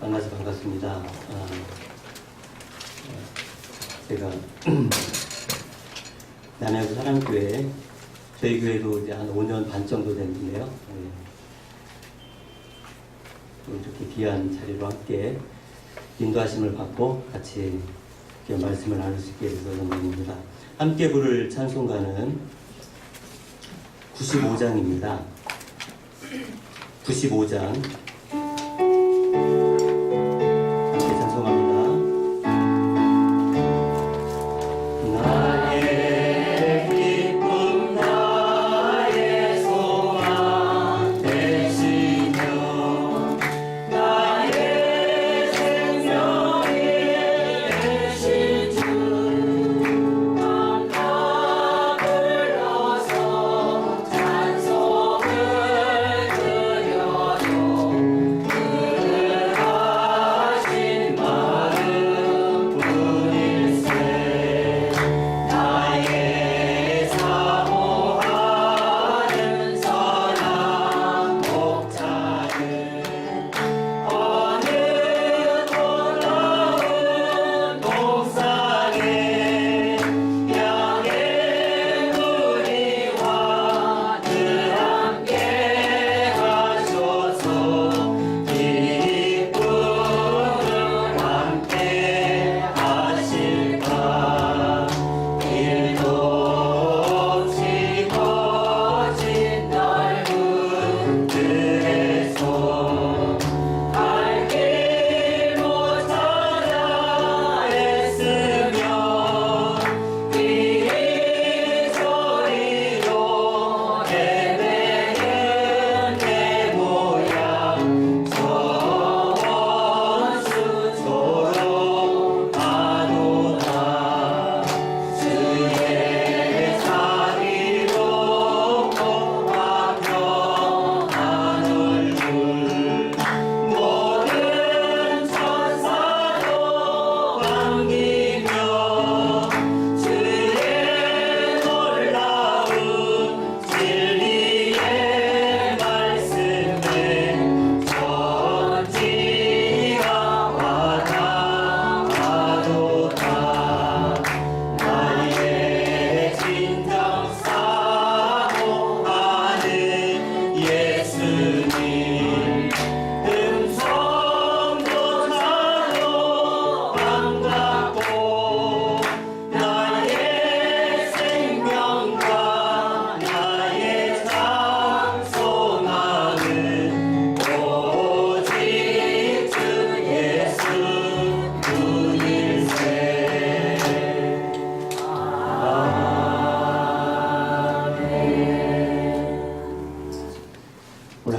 만나서 반갑습니다. 제가 남양주 사랑교회, 저희 교회도 이제 한 5년 반 정도 됐는데요. 이렇게 귀한 자리로 함께 인도하심을 받고 같이 말씀을 나눌 수 있게 돼서 영광입니다. 함께 부를 찬송가는 95장입니다. 95장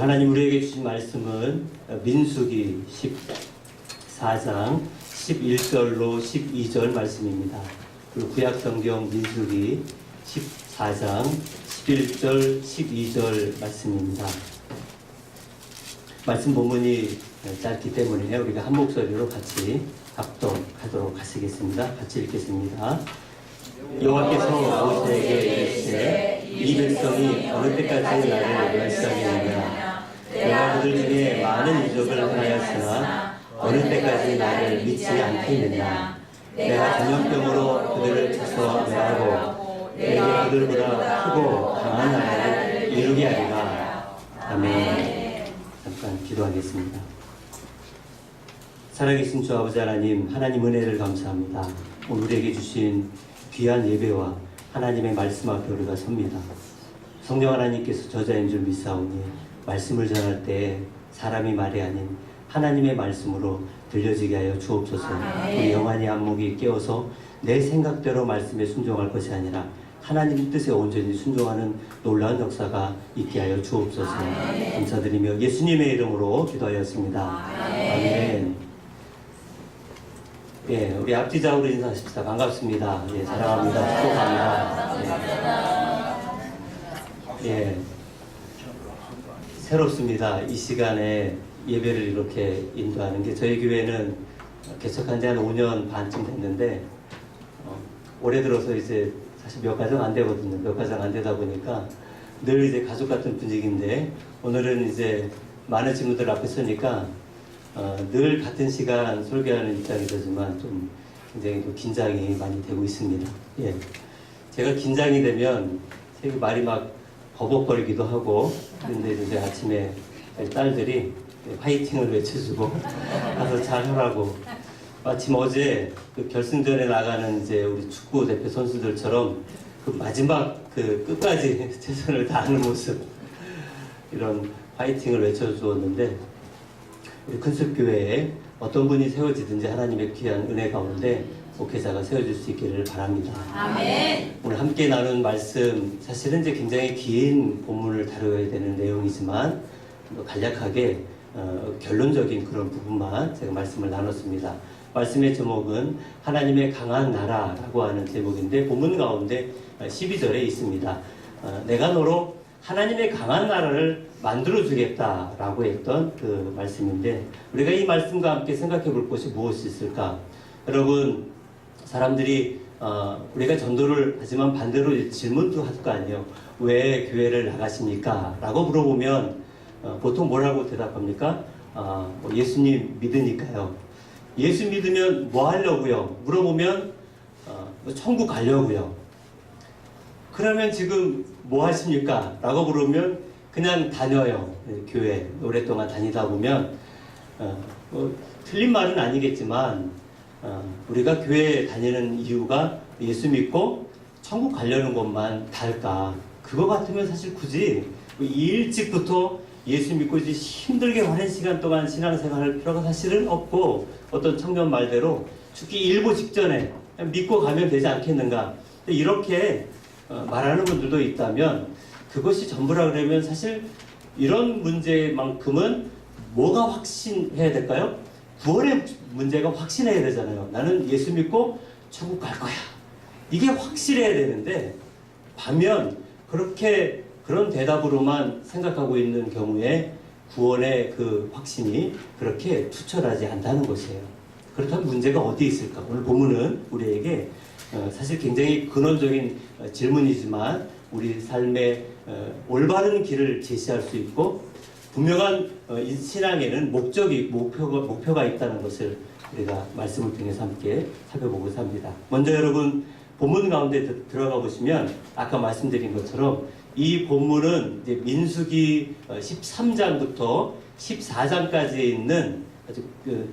하나님 우리에게 주신 말씀은 민수기 14장 11절로 12절 말씀입니다. 그리고 구약성경 민수기 14장 11절 12절 말씀입니다. 말씀 본문이 짧기 때문에 우리가 한 목소리로 같이 합독하도록 하시겠습니다. 같이 읽겠습니다. 여호와께서 모세에게 이르시되 이 백성이 어느 때까지 나를 멸시하겠느냐. 내가 그들 중에 많은 이적을 행하였으나 어느 때까지 나를 믿지 않겠느냐. 내가 전염병으로 그들을 쳐서 멸하고 내게 그들보다 크고 강한 나라를 이루게 하리라. 아멘. 잠깐 기도하겠습니다. 살아계신 주 아버지 하나님, 하나님 은혜를 감사합니다. 오늘 우리에게 주신 귀한 예배와 하나님의 말씀 앞에 우리가 섭니다. 성령 하나님께서 저자인 줄 믿사오니 말씀을 전할 때 사람이 말이 아닌 하나님의 말씀으로 들려지게 하여 주옵소서. 우리 영안의 안목이 깨어서 내 생각대로 말씀에 순종할 것이 아니라 하나님 뜻에 온전히 순종하는 놀라운 역사가 있게 하여 주옵소서. 감사드리며 예수님의 이름으로 기도하였습니다. 아멘. 예, 우리 앞뒤자우로 인사하십시다. 반갑습니다. 예, 사랑합니다. 축복합니다. 예, 새롭습니다. 이 시간에 예배를 이렇게 인도하는 게 저희 교회는 개척한 지 한 5년 반쯤 됐는데 올해 들어서 이제 사실 몇 가정 안 되거든요. 몇 가정 안 되다 보니까 늘 이제 가족 같은 분위기인데 오늘은 이제 많은 친구들 앞에 서니까 늘 같은 시간 설교하는 입장이 되지만 좀 굉장히 또 긴장이 많이 되고 있습니다. 예. 제가 긴장이 되면 말이 막 버벅거리기도 하고, 그런데 이제 아침에 딸들이 화이팅을 외쳐주고 가서 잘하라고. 마침 어제 그 결승전에 나가는 이제 우리 축구 대표 선수들처럼 그 마지막 그 끝까지 최선을 다하는 모습, 이런 화이팅을 외쳐주었는데, 우리 큰숲교회에 어떤 분이 세워지든지 하나님의 귀한 은혜 가운데 목회자가 세워질 수 있기를 바랍니다. 아멘. 오늘 함께 나눈 말씀, 사실은 이제 굉장히 긴 본문을 다뤄야 되는 내용이지만 간략하게 결론적인 그런 부분만 제가 말씀을 나눴습니다. 말씀의 제목은 하나님의 강한 나라라고 하는 제목인데, 본문 가운데 12절에 있습니다. 내가 너로 하나님의 강한 나라를 만들어 주겠다라고 했던 그 말씀인데, 우리가 이 말씀과 함께 생각해 볼 것이 무엇이 있을까? 여러분, 사람들이 우리가 전도를 하지만 반대로 질문도 할 거 아니에요. 왜 교회를 나가십니까? 라고 물어보면 보통 뭐라고 대답합니까? 예수님 믿으니까요. 예수 믿으면 뭐 하려고요? 물어보면 천국 가려고요. 그러면 지금 뭐 하십니까? 라고 물으면 그냥 다녀요. 교회 오랫동안 다니다 보면 틀린 말은 아니겠지만 우리가 교회 다니는 이유가 예수 믿고 천국 가려는 것만 다를까? 그거 같으면 사실 굳이 일찍부터 예수 믿고 이제 힘들게 오랜 시간 동안 신앙생활을 할 필요가 사실은 없고, 어떤 청년 말대로 죽기 일보 직전에 믿고 가면 되지 않겠는가? 이렇게 말하는 분들도 있다면, 그것이 전부라 그러면 사실 이런 문제만큼은 뭐가 확신해야 될까요? 구원의 문제가 확신해야 되잖아요. 나는 예수 믿고 천국 갈 거야. 이게 확실해야 되는데, 반면 그렇게 그런 대답으로만 생각하고 있는 경우에 구원의 그 확신이 그렇게 투철하지 않다는 것이에요. 그렇다면 문제가 어디 있을까? 오늘 본문은 우리에게 사실 굉장히 근원적인 질문이지만 우리 삶의 올바른 길을 제시할 수 있고, 분명한 이 신앙에는 목표가 있다는 것을 우리가 말씀을 통해서 함께 살펴보고자 합니다. 먼저 여러분, 본문 가운데 들어가 보시면 아까 말씀드린 것처럼 이 본문은 이제 민수기 13장부터 14장까지에 있는 아주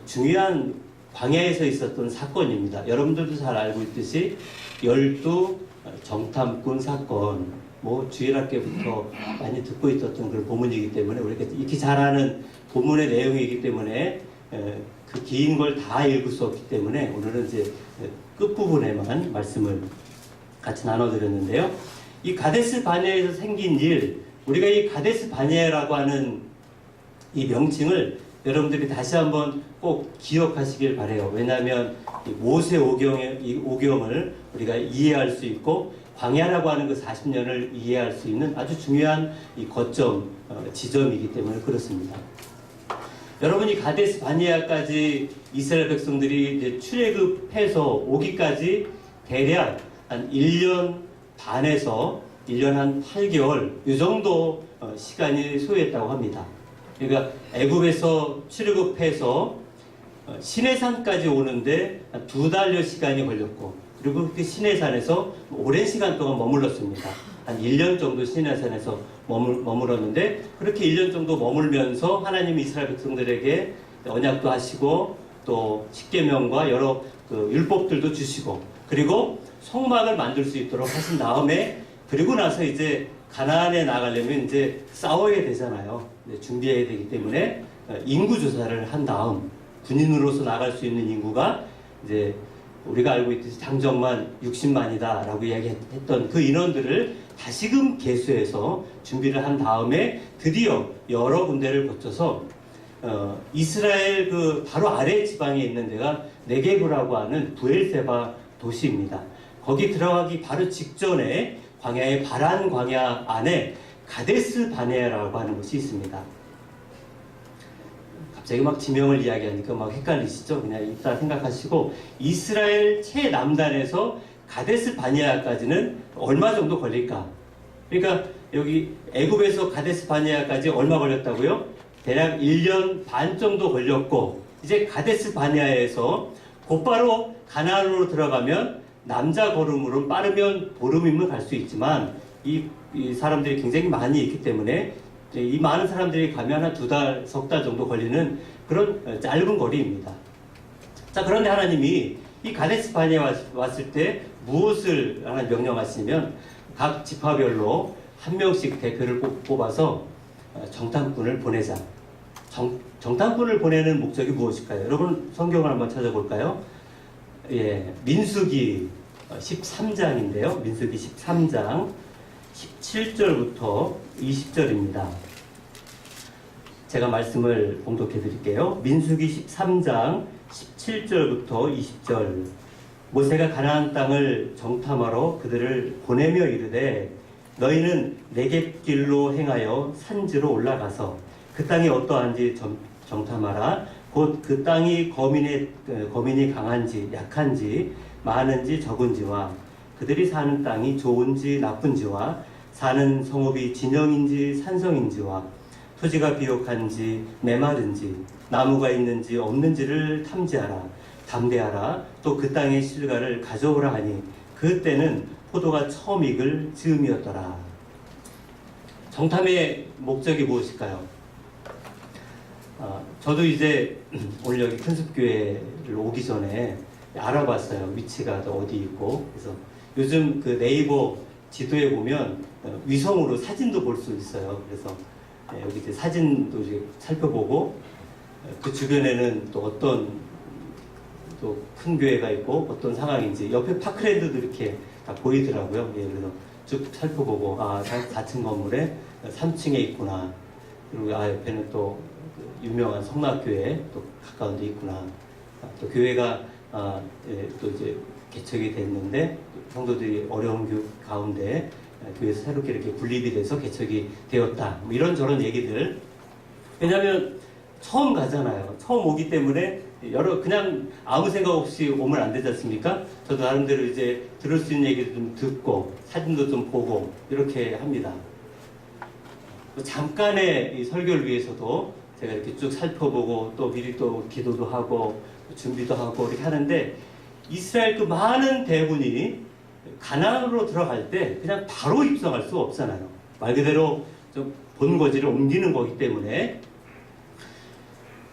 중요한 광야에서 있었던 사건입니다. 여러분들도 잘 알고 있듯이 열두 정탐꾼 사건, 뭐 주일학교부터 많이 듣고 있었던 그런 본문이기 때문에 우리가 익히 잘 아는 본문의 내용이기 때문에 그 긴 걸 다 읽을 수 없기 때문에 오늘은 이제 끝부분에만 말씀을 같이 나눠드렸는데요. 이 가데스 바네아에서 생긴 일, 우리가 이 가데스 바네아라고 하는 이 명칭을 여러분들이 다시 한번 꼭 기억하시길 바래요. 왜냐하면 모세 오경을 우리가 이해할 수 있고, 광야라고 하는 그 40년을 이해할 수 있는 아주 중요한 이 거점, 지점이기 때문에 그렇습니다. 여러분이 가데스 바네아까지 이스라엘 백성들이 이제 출애굽해서 오기까지 대략 한 1년 반에서 1년 한 8개월 이 정도 시간이 소요했다고 합니다. 그러니까 애굽에서 출애굽해서 시내산까지 오는데 한 2달여 시간이 걸렸고, 그리고 그 시내산에서 오랜 시간 동안 머물렀습니다. 한 1년 정도 시내산에서 머물었는데, 그렇게 1년 정도 머물면서 하나님이 이스라엘 백성들에게 언약도 하시고 또 십계명과 여러 그 율법들도 주시고, 그리고 성막을 만들 수 있도록 하신 다음에, 그리고 나서 이제 가나안에 나가려면 이제 싸워야 되잖아요. 준비해야 되기 때문에 인구 조사를 한 다음 군인으로서 나갈 수 있는 인구가 이제 우리가 알고 있듯이 장정만 60만이다 라고 이야기했던 그 인원들을 다시금 계수해서 준비를 한 다음에 드디어 여러 군데를 거쳐서 이스라엘 그 바로 아래 지방에 있는 데가 네게브라고 하는 부엘세바 도시입니다. 거기 들어가기 바로 직전에 광야의 바란 광야 안에 가데스 바네아라고 하는 곳이 있습니다. 갑자기 막 지명을 이야기하니까 막 헷갈리시죠? 그냥 이따 생각하시고, 이스라엘 최남단에서 가데스 바네아까지는 얼마 정도 걸릴까? 그러니까 여기 애굽에서 가데스 바네아까지 얼마 걸렸다고요? 대략 1년 반 정도 걸렸고 이제 가데스 바네아에서 곧바로 가나안으로 들어가면 남자 걸음으로 빠르면 보름이면 갈 수 있지만 이 사람들이 굉장히 많이 있기 때문에 이 많은 사람들이 가면 한 2달, 석 달 정도 걸리는 그런 짧은 거리입니다. 자, 그런데 하나님이 이 가데스 바네아에 왔을 때 무엇을 하나 명령하시면 각 지파별로 한 명씩 대표를 뽑아서 정탐꾼을 보내자. 정탐꾼을 보내는 목적이 무엇일까요? 여러분 성경을 한번 찾아볼까요? 예, 민수기 13장인데요. 민수기 13장 17절부터 20절입니다. 제가 말씀을 봉독해 드릴게요. 민수기 13장 17절부터 20절. 모세가 가나안 땅을 정탐하러 그들을 보내며 이르되 너희는 네겝길로 행하여 산지로 올라가서 그 땅이 어떠한지 정탐하라. 곧 그 땅이 거민이 강한지 약한지 많은지 적은지와 그들이 사는 땅이 좋은지 나쁜지와 사는 성읍이 진영인지 산성인지와 토지가 비옥한지 메마른지 나무가 있는지 없는지를 탐지하라. 담대하라. 또 그 땅의 실과를 가져오라 하니 그때는 포도가 처음 익을 즈음이었더라. 정탐의 목적이 무엇일까요? 저도 이제 오늘 여기 큰숲교회를 오기 전에 알아봤어요. 위치가 어디 있고. 그래서 요즘 그 네이버 지도에 보면 위성으로 사진도 볼 수 있어요. 그래서 여기 이제 사진도 이제 살펴보고 그 주변에는 또 어떤 또 큰 교회가 있고 어떤 상황인지 옆에 파크랜드도 이렇게 다 보이더라고요. 예, 그래서 쭉 살펴보고 4층 건물에 3층에 있구나. 그리고 옆에는 또 유명한 성락교회 또 가까운 데 있구나. 또 교회가 또 이제 개척이 됐는데 성도들이 어려운 가운데 교회에서 새롭게 이렇게 분립이 돼서 개척이 되었다. 뭐 이런저런 얘기들. 왜냐하면 처음 가잖아요. 처음 오기 때문에 그냥 아무 생각 없이 오면 안 되지 않습니까? 저도 나름대로 이제 들을 수 있는 얘기도 좀 듣고 사진도 좀 보고 이렇게 합니다. 잠깐의 이 설교를 위해서도 제가 이렇게 쭉 살펴보고 또 미리 또 기도도 하고 준비도 하고 이렇게 하는데 이스라엘 그 많은 대군이 가나안으로 들어갈 때 그냥 바로 입성할 수 없잖아요. 말 그대로 좀 본거지를 옮기는 거기 때문에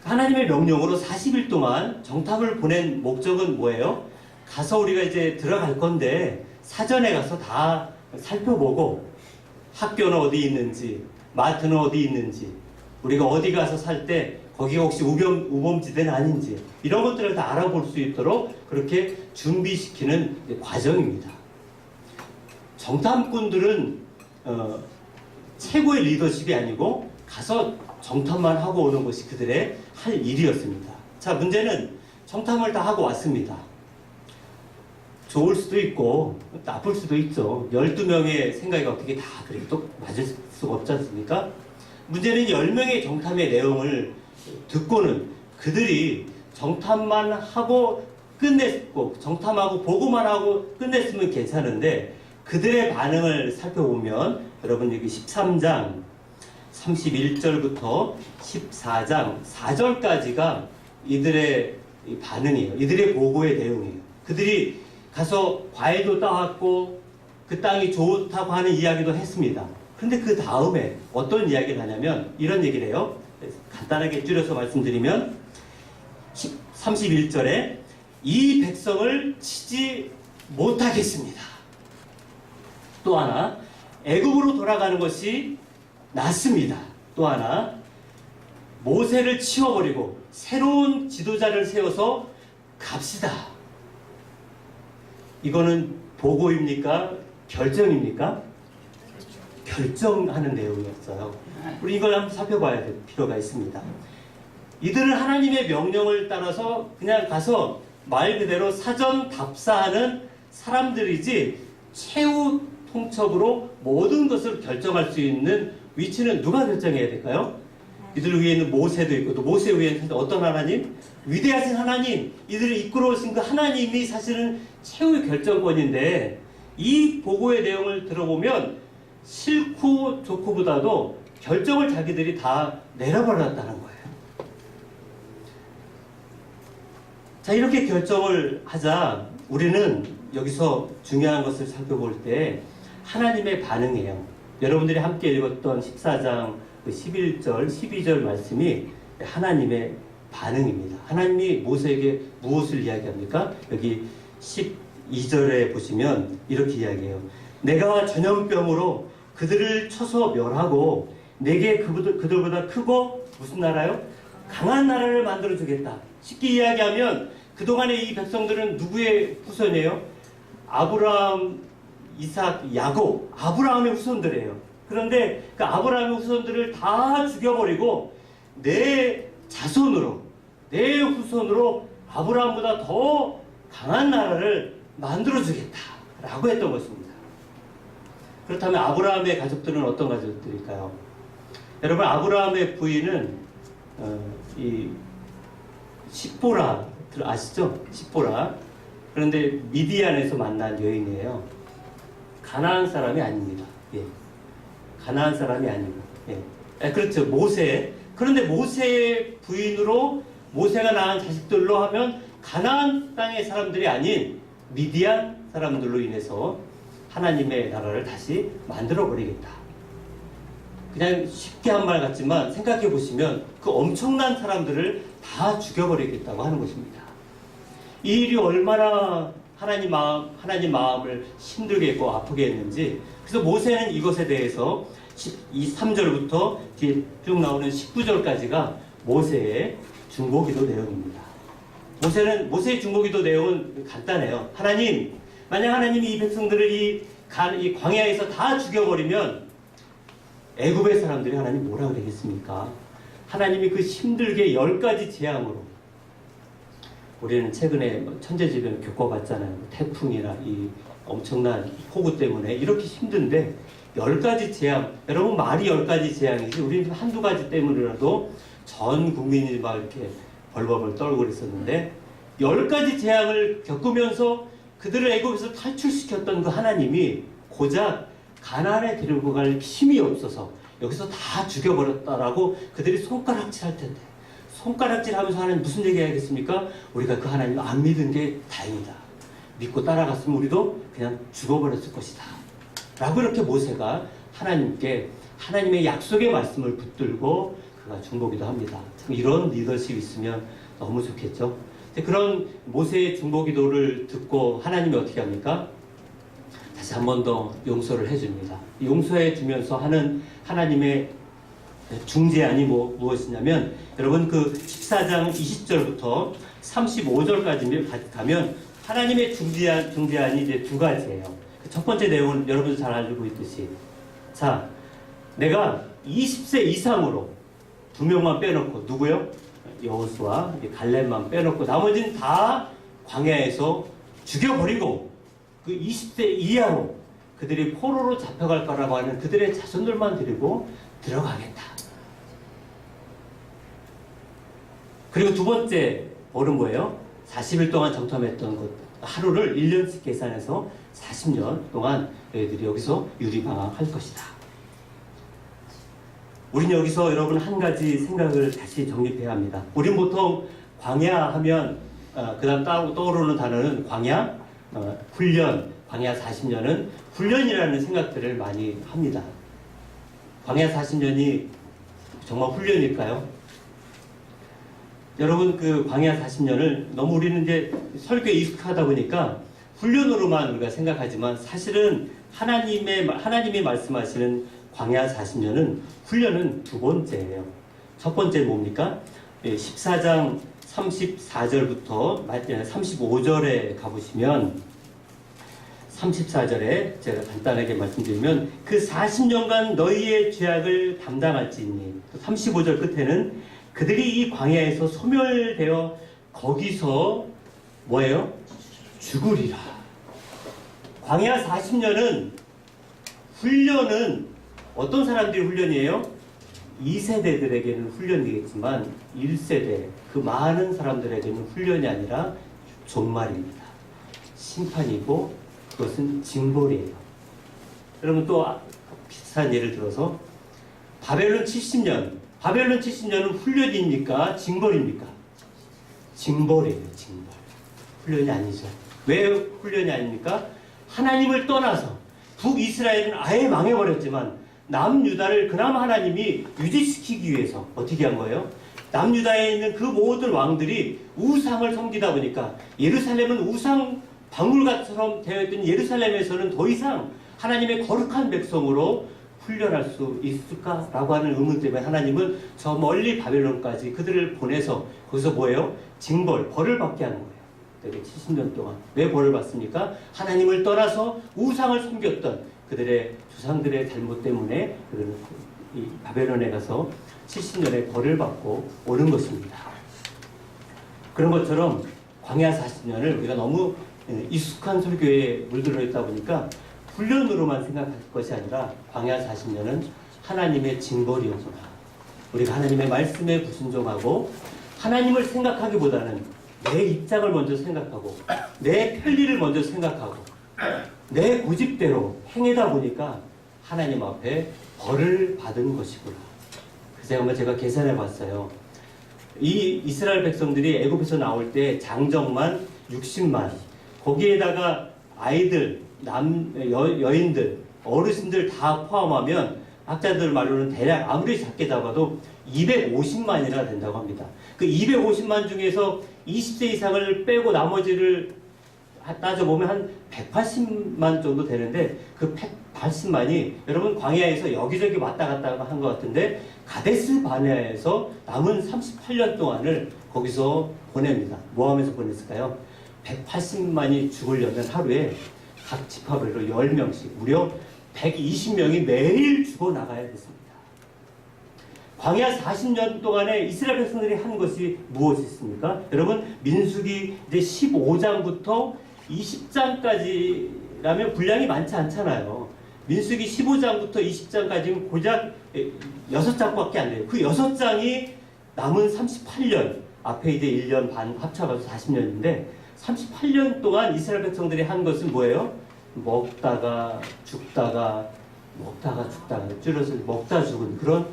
하나님의 명령으로 40일 동안 정탐을 보낸 목적은 뭐예요? 가서 우리가 이제 들어갈 건데 사전에 가서 다 살펴보고 학교는 어디 있는지 마트는 어디 있는지 우리가 어디 가서 살 때 거기가 혹시 우범지대는 아닌지 이런 것들을 다 알아볼 수 있도록 그렇게 준비시키는 과정입니다. 정탐꾼들은 최고의 리더십이 아니고 가서 정탐만 하고 오는 것이 그들의 할 일이었습니다. 자, 문제는 정탐을 다 하고 왔습니다. 좋을 수도 있고 나쁠 수도 있죠. 12명의 생각이 어떻게 다 그렇게 또 맞을 수가 없지 않습니까? 문제는 10명의 정탐의 내용을 듣고는 그들이 정탐만 하고 끝냈고 정탐하고 보고만 하고 끝냈으면 괜찮은데 그들의 반응을 살펴보면 여러분 여기 13장 31절부터 14장 4절까지가 이들의 반응이에요. 이들의 보고의 내용이에요. 그들이 가서 과일도 따왔고 그 땅이 좋다고 하는 이야기도 했습니다. 그런데 그 다음에 어떤 이야기를 하냐면 이런 얘기를 해요. 간단하게 줄여서 말씀드리면 31절에 이 백성을 치지 못하겠습니다. 또 하나 애굽으로 돌아가는 것이 낫습니다. 또 하나 모세를 치워버리고 새로운 지도자를 세워서 갑시다. 이거는 보고입니까? 결정입니까? 결정하는 내용이었어요. 우리 이걸 한번 살펴봐야 될 필요가 있습니다. 이들은 하나님의 명령을 따라서 그냥 가서 말 그대로 사전 답사하는 사람들이지 최후 통첩으로 모든 것을 결정할 수 있는 위치는 누가 결정해야 될까요? 이들 위에는 모세도 있고 또 모세 위에는 어떤 하나님? 위대하신 하나님, 이들을 이끌어 오신 그 하나님이 사실은 최후의 결정권인데 이 보고의 내용을 들어보면 싫고 좋고보다도 결정을 자기들이 다 내려버렸다는 거예요. 자, 이렇게 결정을 하자 우리는 여기서 중요한 것을 살펴볼 때 하나님의 반응이에요. 여러분들이 함께 읽었던 14장 11절, 12절 말씀이 하나님의 반응입니다. 하나님이 모세에게 무엇을 이야기합니까? 여기 12절에 보시면 이렇게 이야기해요. 내가 전염병으로 그들을 쳐서 멸하고 내게 그들보다 크고 무슨 나라요? 강한 나라를 만들어주겠다. 쉽게 이야기하면 그동안의 이 백성들은 누구의 후손이에요? 아브라함, 이삭, 야곱, 아브라함의 후손들이에요. 그런데 그 아브라함의 후손들을 다 죽여버리고 내 자손으로, 내 후손으로 아브라함보다 더 강한 나라를 만들어주겠다라고 했던 것입니다. 그렇다면 아브라함의 가족들은 어떤 가족들일까요? 여러분, 아브라함의 부인은 이 십보라 아시죠? 십보라. 그런데 미디안에서 만난 여인이에요. 가나안 사람이 아닙니다. 예. 가나안 사람이 아니고. 예. 그렇죠. 모세. 그런데 모세의 부인으로 모세가 낳은 자식들로 하면 가나안 땅의 사람들이 아닌 미디안 사람들로 인해서 하나님의 나라를 다시 만들어 버리겠다. 그냥 쉽게 한 말 같지만 생각해 보시면 그 엄청난 사람들을 다 죽여버리겠다고 하는 것입니다. 이 일이 얼마나 하나님 마음을 힘들게 했고 아프게 했는지, 그래서 모세는 이것에 대해서 이 3절부터 뒤에 쭉 나오는 19절까지가 모세의 중보기도 내용입니다. 모세의 중보기도 내용은 간단해요. 하나님, 만약 하나님이 이 백성들을 이 광야에서 다 죽여버리면 애굽의 사람들이 하나님 뭐라 그러겠습니까? 하나님이 그 힘들게 10가지 재앙으로, 우리는 최근에 천재지변 겪어봤잖아요. 태풍이나 이 엄청난 폭우 때문에 이렇게 힘든데 10가지 재앙, 여러분 말이 10가지 재앙이지 우리는 한두 가지 때문이라도 전 국민이 막 이렇게 벌벌벌 떨고 그랬었는데 10가지 재앙을 겪으면서 그들을 애굽에서 탈출시켰던 그 하나님이 고작 가나안에 데리고 갈 힘이 없어서 여기서 다 죽여버렸다라고 그들이 손가락질할 텐데, 손가락질하면서 하나님 무슨 얘기 해야겠습니까? 우리가 그 하나님 안 믿은 게 다행이다. 믿고 따라갔으면 우리도 그냥 죽어버렸을 것이다. 라고 이렇게 모세가 하나님께 하나님의 약속의 말씀을 붙들고 그가 중보기도 합니다. 참 이런 리더십이 있으면 너무 좋겠죠. 그런 모세의 중보기도를 듣고 하나님이 어떻게 합니까? 다시 한 번 더 용서를 해줍니다. 용서해 주면서 하는 하나님의 중재안이 무엇이냐면, 여러분 그 14장 20절부터 35절까지 가면 하나님의 중재안이 이제 두 가지예요. 첫 번째 내용은 여러분도 잘 알고 있듯이, 자, 내가 20세 이상으로 2명만 빼놓고, 누구요? 여호수아, 갈렙만 빼놓고 나머지는 다 광야에서 죽여버리고 그 20세 이하로 그들이 포로로 잡혀갈 거라고 하는 그들의 자손들만 데리고 들어가겠다. 그리고 두 번째 벌은 뭐예요? 40일 동안 정탐했던 것 하루를 1년씩 계산해서 40년 동안 너희들이 여기서 유리방황할 것이다. 우리는 여기서 여러분 한 가지 생각을 다시 정립해야 합니다. 우린 보통 광야 하면 그 다음 떠오르는 단어는 광야, 훈련, 광야 40년은 훈련이라는 생각들을 많이 합니다. 광야 40년이 정말 훈련일까요? 여러분 그 광야 40년을 너무 우리는 이제 설교에 익숙하다 보니까 훈련으로만 우리가 생각하지만 사실은 하나님이 말씀하시는 광야 40년은 훈련은 두 번째예요. 첫 번째 뭡니까? 14장 34절부터 35절에 가보시면 34절에 제가 간단하게 말씀드리면 그 40년간 너희의 죄악을 담당할지니, 35절 끝에는 그들이 이 광야에서 소멸되어 거기서 뭐예요? 죽으리라. 광야 40년은 훈련은 어떤 사람들이 훈련이에요? 2세대들에게는 훈련이겠지만 1세대 그 많은 사람들에게는 훈련이 아니라 종말입니다. 심판이고 그것은 징벌이에요. 여러분 또 비슷한 예를 들어서 바벨론 70년. 바벨론 70년은 훈련입니까? 징벌입니까? 징벌이에요, 징벌. 훈련이 아니죠. 왜 훈련이 아닙니까? 하나님을 떠나서 북이스라엘은 아예 망해버렸지만 남유다를 그나마 하나님이 유지시키기 위해서 어떻게 한 거예요? 남유다에 있는 그 모든 왕들이 우상을 섬기다 보니까 예루살렘은 우상 박물관처럼 되어 있던 예루살렘에서는 더 이상 하나님의 거룩한 백성으로 훈련할 수 있을까라고 하는 의문 때문에 하나님은 저 멀리 바벨론까지 그들을 보내서 거기서 뭐예요? 징벌, 벌을 받게 하는 거예요. 되게 70년 동안. 왜 벌을 받습니까? 하나님을 떠나서 우상을 섬겼던 그들의 조상들의 잘못 때문에 그들은 이 바벨론에 가서 70년의 벌을 받고 오는 것입니다. 그런 것처럼 광야 40년을 우리가 너무 익숙한 설교에 물들어 있다 보니까 훈련으로만 생각할 것이 아니라 광야 40년은 하나님의 징벌이었구나. 우리가 하나님의 말씀에 불순종하고 하나님을 생각하기보다는 내 입장을 먼저 생각하고 내 편리를 먼저 생각하고 내 고집대로 행하다 보니까 하나님 앞에 벌을 받은 것이구나. 그래서 한번 제가 계산해 봤어요. 이 이스라엘 백성들이 애굽에서 나올 때 장정만 60만, 거기에다가 아이들, 여인들, 어르신들 다 포함하면 학자들 말로는 대략 아무리 작게 잡아도 250만이나 된다고 합니다. 그 250만 중에서 20세 이상을 빼고 나머지를 따져보면 한 180만 정도 되는데 그 180만이 여러분 광야에서 여기저기 왔다 갔다 한 것 같은데 가데스 바네아에서 남은 38년 동안을 거기서 보냅니다. 뭐 하면서 보냈을까요? 180만이 죽으려면 하루에 각 지파별로 10명씩 무려 120명이 매일 죽어나가야 됐습니다. 광야 40년 동안에 이스라엘 백성들이 한 것이 무엇이었습니까? 여러분 민수기 이제 15장부터 20장까지라면 분량이 많지 않잖아요. 민수기 15장부터 20장까지는 고작 6장밖에 안 돼요. 그 6장이 남은 38년, 앞에 이제 1년 반 합쳐가지고 40년인데 38년 동안 이스라엘 백성들이 한 것은 뭐예요? 먹다가 죽다가 줄여서 먹다 죽은 그런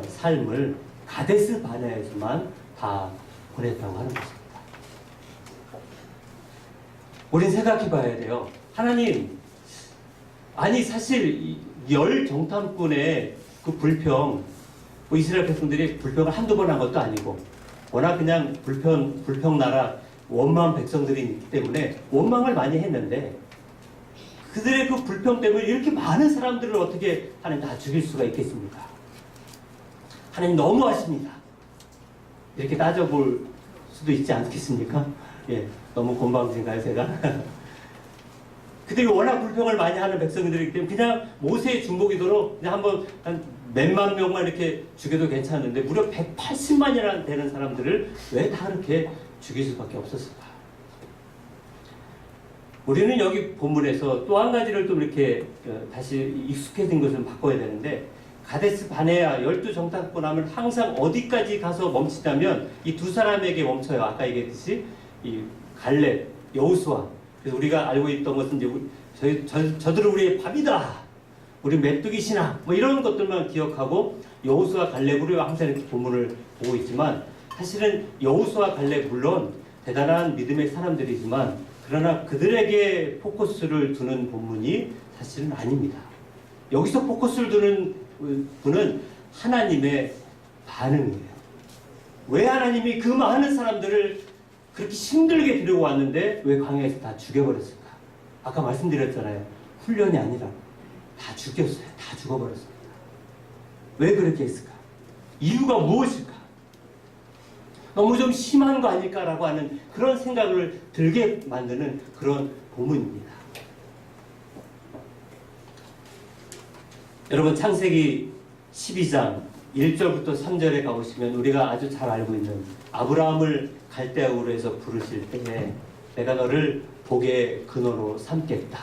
삶을 가데스 바네아에서만 다 보냈다고 하는 것입니다. 우린 생각해 봐야 돼요. 하나님, 아니 사실 열 정탐꾼의 그 불평, 뭐 이스라엘 백성들이 불평을 한두 번 한 것도 아니고 워낙 그냥 불평 나라 원망 백성들이 있기 때문에 원망을 많이 했는데 그들의 그 불평 때문에 이렇게 많은 사람들을 어떻게 하나님 다 죽일 수가 있겠습니까? 하나님 너무하십니다. 이렇게 따져볼 수도 있지 않겠습니까? 예, 너무 곤방진가요, 제가? 그들이 워낙 불평을 많이 하는 백성들이기 때문에 그냥 모세의 중보기도로 그냥 한번 한 몇만 명만 이렇게 죽여도 괜찮은데 무려 180만이나 되는 사람들을 왜 다 그렇게 죽일 수밖에 없었을까? 우리는 여기 본문에서 또 한 가지를 또 이렇게 다시 익숙해진 것을 바꿔야 되는데 가데스 바네아 12정탐꾼 하면 항상 어디까지 가서 멈추냐면 이 두 사람에게 멈춰요. 아까 얘기했듯이 이 갈렙, 여호수아. 그래서 우리가 알고 있던 것은 이제 저들은 우리의 밥이다. 우리 메뚜기 신앙 뭐 이런 것들만 기억하고 여호수아 갈렙으로 항상 이렇게 본문을 보고 있지만 사실은 여호수아 갈렙 물론 대단한 믿음의 사람들이지만 그러나 그들에게 포커스를 두는 본문이 사실은 아닙니다. 여기서 포커스를 두는 분은 하나님의 반응이에요. 왜 하나님이 그 많은 사람들을 그렇게 힘들게 데리고 왔는데 왜 광야에서 다 죽여버렸을까? 아까 말씀드렸잖아요. 훈련이 아니라 다 죽였어요. 다 죽어버렸습니다. 왜 그렇게 했을까? 이유가 무엇일까? 너무 좀 심한 거 아닐까라고 하는 그런 생각을 들게 만드는 그런 본문입니다. 여러분 창세기 12장 1절부터 3절에 가보시면 우리가 아주 잘 알고 있는 아브라함을 갈대아우로 해서 부르실 때에 내가 너를 복의 근원으로 삼겠다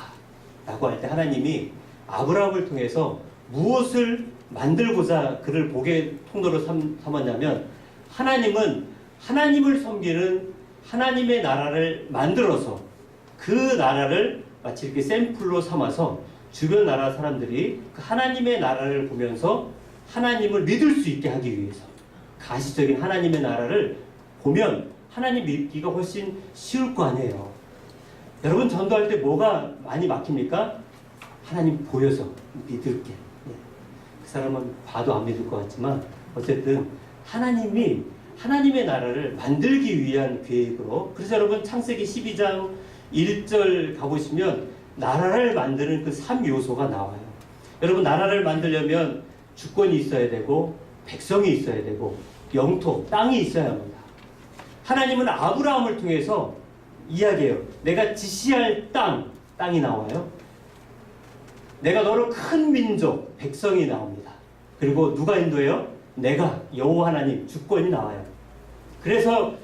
라고 할 때 하나님이 아브라함을 통해서 무엇을 만들고자 그를 복의 통로로 삼았냐면 하나님은 하나님을 섬기는 하나님의 나라를 만들어서 그 나라를 마치 이렇게 샘플로 삼아서 주변 나라 사람들이 그 하나님의 나라를 보면서 하나님을 믿을 수 있게 하기 위해서 가시적인 하나님의 나라를 보면 하나님 믿기가 훨씬 쉬울 거 아니에요. 여러분 전도할 때 뭐가 많이 막힙니까? 하나님 보여서 믿을게. 그 사람은 봐도 안 믿을 것 같지만 어쨌든 하나님의 나라를 만들기 위한 계획으로, 그래서 여러분 창세기 12장 1절 가보시면 나라를 만드는 그 3요소가 나와요. 여러분 나라를 만들려면 주권이 있어야 되고 백성이 있어야 되고 영토, 땅이 있어야 합니다. 하나님은 아브라함을 통해서 이야기해요. 내가 지시할 땅이 나와요. 내가 너로 큰 민족, 백성이 나옵니다. 그리고 누가 인도해요? 내가 여호와 하나님, 주권이 나와요. 그래서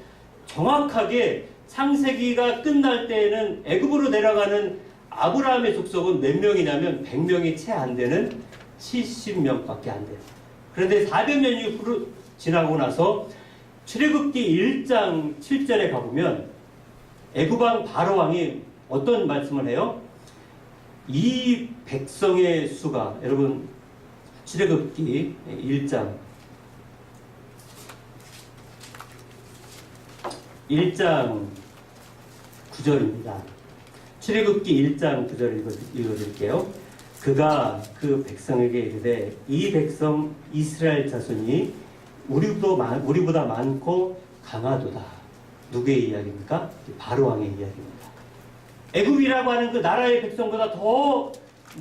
정확하게 창세기가 끝날 때에는 애굽으로 내려가는 아브라함의 족속은 몇 명이냐면 100명이 채 안 되는 70명밖에 안 돼요. 그런데 400년이 지나고 나서 출애굽기 1장 7절에 가보면 애굽왕 바로왕이 어떤 말씀을 해요? 이 백성의 수가, 여러분 출애굽기 1장 9절입니다. 출애굽기 1장 9절을 읽어드릴게요. 그가 그 백성에게 이르되 이 백성 이스라엘 자손이 우리보다 많고 강하도다. 누구의 이야기입니까? 바로왕의 이야기입니다. 애굽이라고 하는 그 나라의 백성보다 더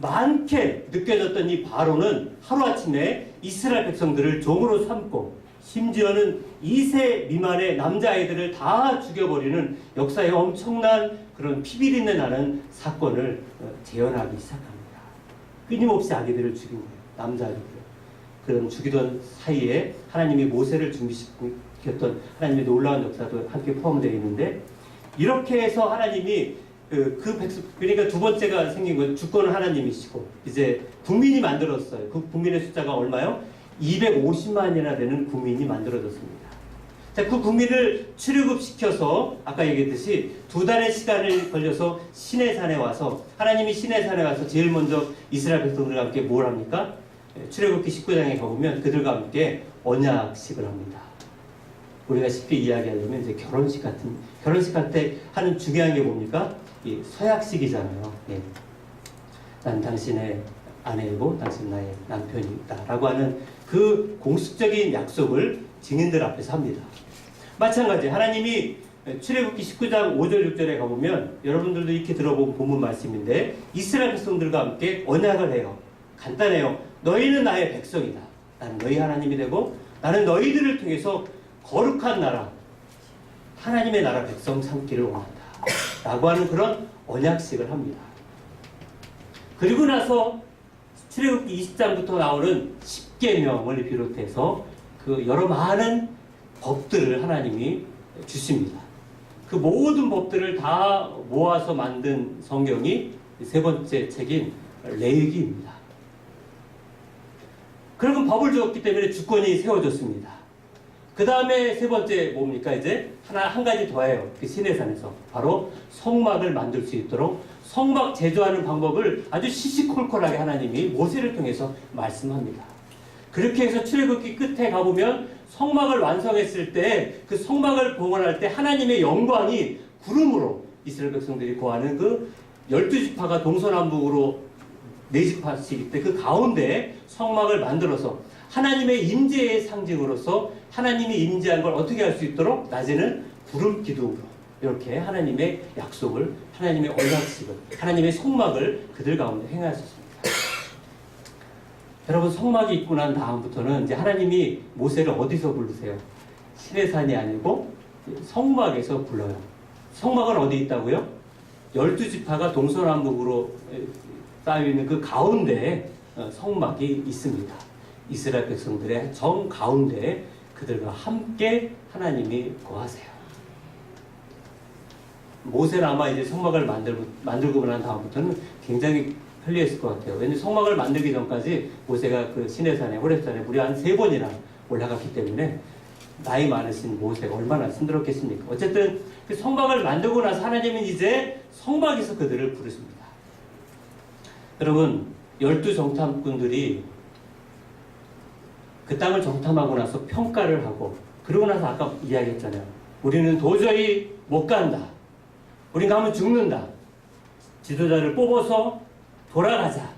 많게 느껴졌던 이 바로는 하루아침에 이스라엘 백성들을 종으로 삼고 심지어는 2세 미만의 남자아이들을 다 죽여버리는 역사의 엄청난 그런 피비린내 나는 사건을 재현하기 시작합니다. 끊임없이 아기들을 죽인 거예요. 남자아이들. 그런 죽이던 사이에 하나님이 모세를 준비시켰던 하나님의 놀라운 역사도 함께 포함되어 있는데, 이렇게 해서 하나님이 그 백성, 그러니까 두 번째가 생긴 건 주권은 하나님이시고 이제 국민이 만들었어요. 그 국민의 숫자가 얼마요? 250만이나 되는 국민이 만들어졌습니다. 자, 그 국민을 출애굽시켜서 아까 얘기했듯이 2달의 시간을 걸려서 시내산에 와서, 하나님이 시내산에 와서 제일 먼저 이스라엘 백성들과 함께 뭘 합니까? 출애굽기 19장에 가보면 그들과 함께 언약식을 합니다. 우리가 쉽게 이야기하려면 이제 결혼식 할 때 하는 중요한 게 뭡니까? 이 서약식이잖아요. 예. 난 당신의 아내이고 당신 나의 남편이다 라고 하는 그 공식적인 약속을 증인들 앞에서 합니다. 마찬가지 하나님이 출애굽기 19장 5절 6절에 가보면 여러분들도 이렇게 들어본 본문 말씀인데, 이스라엘 백성들과 함께 언약을 해요. 간단해요. 너희는 나의 백성이다. 나는 너희 하나님이 되고 나는 너희들을 통해서 거룩한 나라, 하나님의 나라 백성 삼기를 원한다 라고 하는 그런 언약식을 합니다. 그리고 나서 출애굽기 20장부터 나오는 10계명을 비롯해서 그 여러 많은 법들을 하나님이 주십니다. 그 모든 법들을 다 모아서 만든 성경이 세 번째 책인 레위기입니다. 그러면 법을 주었기 때문에 주권이 세워졌습니다. 그 다음에 세 번째 뭡니까? 이제 한 가지 더해요. 그 시내산에서 바로 성막을 만들 수 있도록 성막 제조하는 방법을 아주 시시콜콜하게 하나님이 모세를 통해서 말씀합니다. 그렇게 해서 출애굽기 끝에 가보면 성막을 완성했을 때 그 성막을 봉헌할 때 하나님의 영광이 구름으로 이스라엘 백성들이 구하는 그 12지파가 동서남북으로 4지파씩 있대 그 가운데 성막을 만들어서 하나님의 임재의 상징으로서 하나님이 임재한 걸 어떻게 할 수 있도록 낮에는 구름 기둥으로 이렇게 하나님의 약속을, 하나님의 언약식을, 하나님의 성막을 그들 가운데 행하셨습니다. 여러분, 성막이 있고 난 다음부터는 이제 하나님이 모세를 어디서 부르세요? 시내산이 아니고 성막에서 불러요. 성막은 어디 있다고요? 12지파가 동서남북으로 쌓여있는 그 가운데에 성막이 있습니다. 이스라엘 백성들의 정 가운데 그들과 함께 하나님이 거하세요. 모세는 아마 이제 성막을 만들고 난 다음부터는 굉장히 편리했을 것 같아요. 왜냐하면 성막을 만들기 전까지 모세가 그 시내산에, 호렙산에 무려 한 3번이나 올라갔기 때문에 나이 많으신 모세가 얼마나 힘들었겠습니까? 어쨌든 그 성막을 만들고 나서 하나님은 이제 성막에서 그들을 부르십니다. 여러분, 12 정탐꾼들이 그 땅을 정탐하고 나서 평가를 하고, 그러고 나서 아까 이야기했잖아요. 우리는 도저히 못 간다. 우린 가면 죽는다. 지도자를 뽑아서 돌아가자.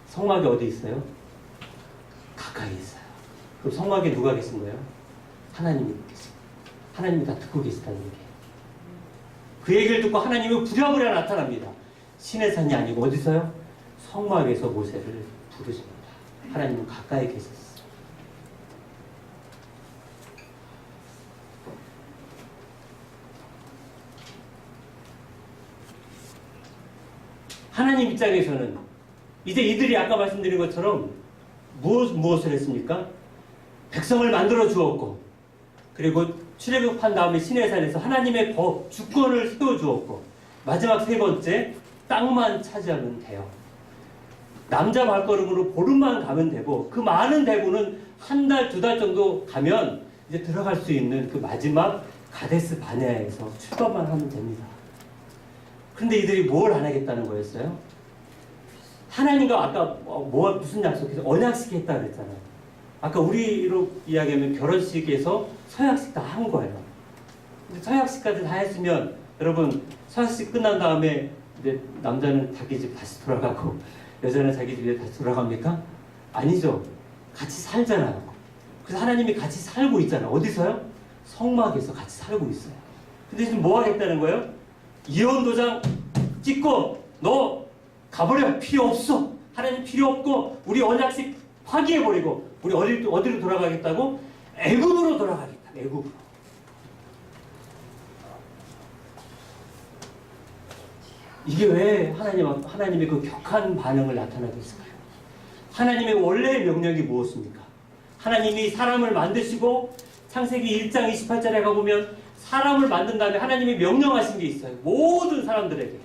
성막이 어디 있어요? 가까이 있어요. 그럼 성막에 누가 계신 거예요? 하나님이 계십니다. 하나님이 다 듣고 계시다는 얘기예요. 그 얘기를 듣고 하나님이 부랴부랴 나타납니다. 신의 산이 아니고 어디서요? 성막에서 모세를 부르십니다. 하나님은 가까이 계셨어요. 하나님 입장에서는 이제 이들이 아까 말씀드린 것처럼 무엇을 했습니까? 백성을 만들어 주었고, 그리고 출애굽한 다음에 시내산에서 하나님의 법, 주권을 세워 주었고, 마지막 세 번째, 땅만 차지하면 돼요. 남자 발걸음으로 보름만 가면 되고, 그 많은 대군은 한 달, 두 달 정도 가면 이제 들어갈 수 있는 그 마지막 가데스 바네아에서 출발만 하면 됩니다. 그런데 이들이 뭘 안 하겠다는 거였어요? 하나님과 아까 무슨 약속해서 언약식 했다 그랬잖아요. 아까 우리로 이야기하면 결혼식에서 서약식 다 한 거예요. 근데 서약식까지 다 했으면 여러분 서약식 끝난 다음에 이제 남자는 자기 집 다시 돌아가고 여자는 자기 집에 다시 돌아갑니까? 아니죠. 같이 살잖아요. 그래서 하나님이 같이 살고 있잖아요. 어디서요? 성막에서 같이 살고 있어요. 근데 지금 뭐 하겠다는 거예요? 이혼 도장 찍고 너 가버려. 필요 없어. 하나님 필요 없고 우리 언약식 파기해버리고 우리 어디로 돌아가겠다고? 애굽으로 돌아가겠다. 애굽으로. 이게 왜 하나님의 그 격한 반응을 나타나게 했을까요? 하나님의 원래의 명령이 무엇입니까? 하나님이 사람을 만드시고 창세기 1장 28절에 가보면 사람을 만든 다음에 하나님이 명령하신 게 있어요. 모든 사람들에게.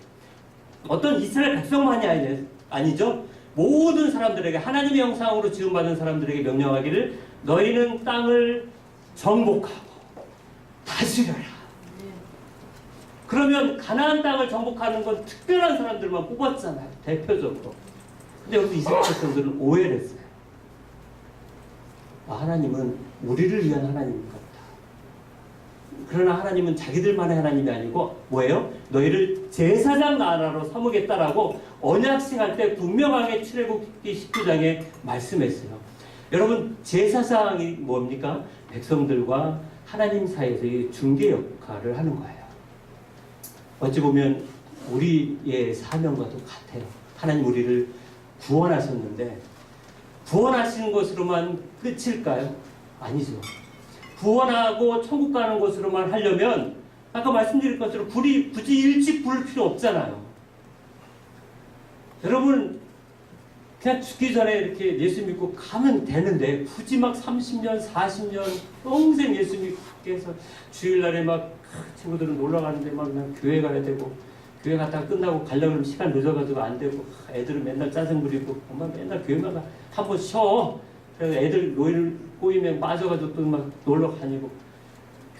어떤 이스라엘 백성만이 아니죠. 모든 사람들에게 하나님의 형상으로 지음받은 사람들에게 명령하기를 너희는 땅을 정복하고 다스려라. 그러면 가나안 땅을 정복하는 건 특별한 사람들만 뽑았잖아요. 대표적으로. 근데 여기서 이스라엘 백성들은 오해를 했어요. 하나님은 우리를 위한 하나님인가 보다. 그러나 하나님은 자기들만의 하나님이 아니고 뭐예요? 너희를 제사장 나라로 삼으겠다라고 언약식 할 때 분명하게 출애굽기 19장에 말씀했어요. 여러분 제사장이 뭡니까? 백성들과 하나님 사이에서의 중개 역할을 하는 거예요. 어찌 보면 우리의 사명과도 같아요. 하나님 우리를 구원하셨는데 구원하시는 것으로만 끝일까요? 아니죠. 구원하고 천국 가는 것으로만 하려면 아까 말씀드린 것처럼 굳이 일찍 부를 필요 없잖아요. 여러분 그냥 죽기 전에 이렇게 예수 믿고 가면 되는데 굳이 막 30년, 40년 평생 예수 믿고 해서 주일날에 막 친구들은 놀러 가는데 막 그냥 교회 가야 되고 교회 갔다가 끝나고 가려고 하면 시간 늦어가지고 안 되고 애들은 맨날 짜증 부리고 엄마 맨날 교회만 가. 한번 쉬어. 그래서 애들 노예를 꼬이면 빠져가지고 또 막 놀러 다니고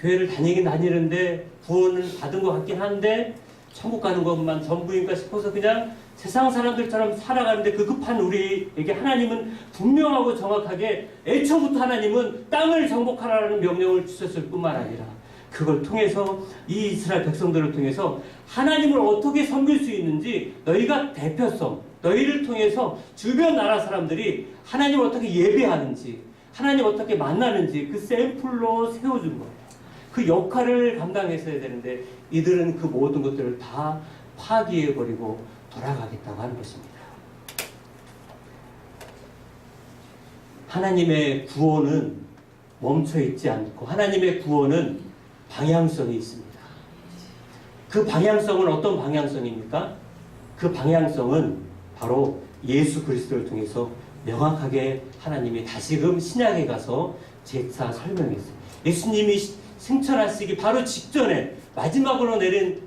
교회를 다니긴 다니는데 구원을 받은 것 같긴 한데 천국 가는 것만 전부인가 싶어서 그냥 세상 사람들처럼 살아가는데 그 급한 우리에게 하나님은 분명하고 정확하게 애초부터 하나님은 땅을 정복하라는 명령을 주셨을 뿐만 아니라 그걸 통해서 이 이스라엘 백성들을 통해서 하나님을 어떻게 섬길 수 있는지 너희가 대표성, 너희를 통해서 주변 나라 사람들이 하나님을 어떻게 예배하는지 하나님 어떻게 만나는지 그 샘플로 세워준 거예요. 그 역할을 감당했어야 되는데 이들은 그 모든 것들을 다 파기해버리고 돌아가겠다고 하는 것입니다. 하나님의 구원은 멈춰있지 않고 하나님의 구원은 방향성이 있습니다. 그 방향성은 어떤 방향성입니까? 그 방향성은 바로 예수 그리스도를 통해서 명확하게 하나님이 다시금 신약에 가서 재차 설명했어요. 예수님이 승천하시기 바로 직전에 마지막으로 내린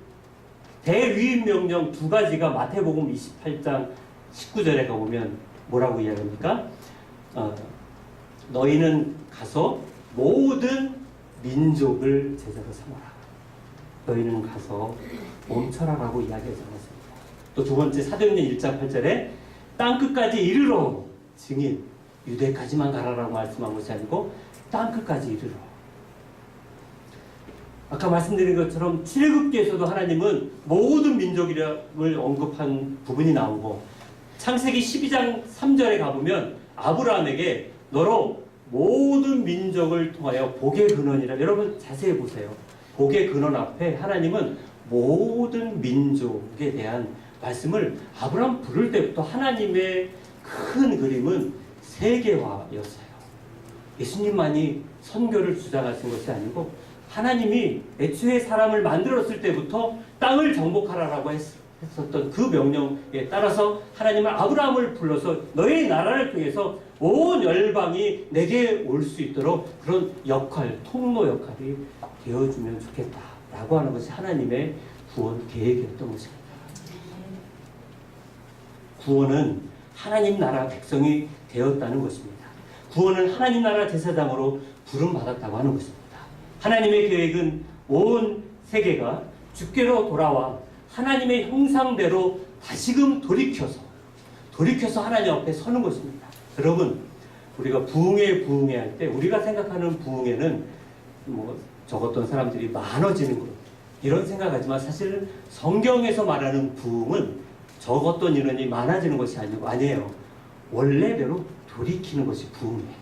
대위임 명령 두 가지가 마태복음 28장 19절에 가보면 뭐라고 이야기합니까? 너희는 가서 모든 민족을 제자로 삼아라. 너희는 가서 멈춰라라고 이야기하지 않았습니다. 또 두 번째 사도행전 1장 8절에 땅끝까지 이르러 증인, 유대까지만 가라라고 말씀한 것이 아니고 땅끝까지 이르러. 아까 말씀드린 것처럼 출애굽기에서도 하나님은 모든 민족이름을 언급한 부분이 나오고 창세기 12장 3절에 가보면 아브라함에게 너로 모든 민족을 통하여 복의 근원이라. 여러분 자세히 보세요. 복의 근원 앞에 하나님은 모든 민족에 대한 말씀을 아브라함 부를 때부터 하나님의 큰 그림은 세계화였어요. 예수님만이 선교를 주장하신 것이 아니고 하나님이 애초에 사람을 만들었을 때부터 땅을 정복하라라고 했었던 그 명령에 따라서 하나님은 아브라함을 불러서 너의 나라를 통해서 온 열방이 내게 올 수 있도록 그런 역할, 통로 역할이 되어주면 좋겠다라고 하는 것이 하나님의 구원 계획이었던 것입니다. 구원은 하나님 나라 백성이 되었다는 것입니다. 구원은 하나님 나라 제사장으로 부름받았다고 하는 것입니다. 하나님의 계획은 온 세계가 주께로 돌아와 하나님의 형상대로 다시금 돌이켜서 하나님 앞에 서는 것입니다. 여러분, 우리가 부흥회 할 때 우리가 생각하는 부흥회는 적었던 사람들이 많아지는 것 이런 생각하지만 사실 성경에서 말하는 부흥은 적었던 인원이 많아지는 것이 아니에요. 원래대로 돌이키는 것이 부흥이에요.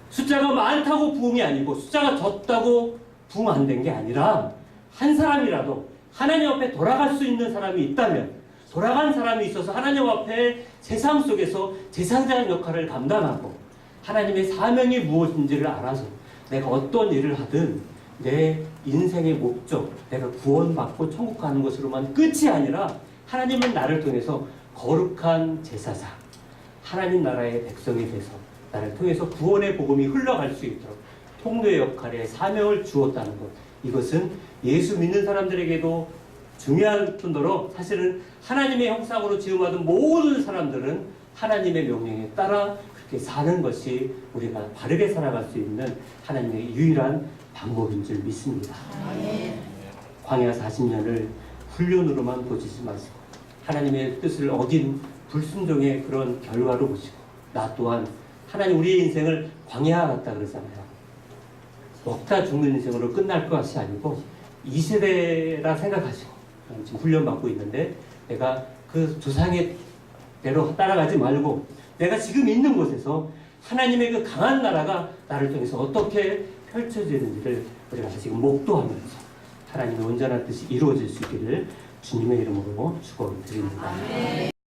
숫자가 많다고 부흥이 아니고 숫자가 적다고 부흥 안 된 게 아니라 한 사람이라도 하나님 앞에 돌아갈 수 있는 사람이 있다면 돌아간 사람이 있어서 하나님 앞에 세상 속에서 제사장 역할을 감당하고 하나님의 사명이 무엇인지를 알아서 내가 어떤 일을 하든 내 인생의 목적, 내가 구원받고 천국 가는 것으로만 끝이 아니라 하나님은 나를 통해서 거룩한 제사장, 하나님 나라의 백성이 돼서 나를 통해서 구원의 복음이 흘러갈 수 있도록 통로의 역할에 사명을 주었다는 것. 이것은 예수 믿는 사람들에게도 중요한 뿐더러 사실은 하나님의 형상으로 지음받은 모든 사람들은 하나님의 명령에 따라 그렇게 사는 것이 우리가 바르게 살아갈 수 있는 하나님의 유일한 방법인 줄 믿습니다. 광야 40년을 훈련으로만 보시지 마시고 하나님의 뜻을 어긴 불순종의 그런 결과로 보시고 나 또한 하나님 우리의 인생을 광야 같다 그러잖아요. 먹다 죽는 인생으로 끝날 것이 아니고 이 세대라 생각하시고 지금 훈련받고 있는데 내가 그 조상의 대로 따라가지 말고 내가 지금 있는 곳에서 하나님의 그 강한 나라가 나를 통해서 어떻게 펼쳐지는지를 우리가 지금 목도하면서 하나님의 온전한 뜻이 이루어질 수 있기를 주님의 이름으로 축원드립니다.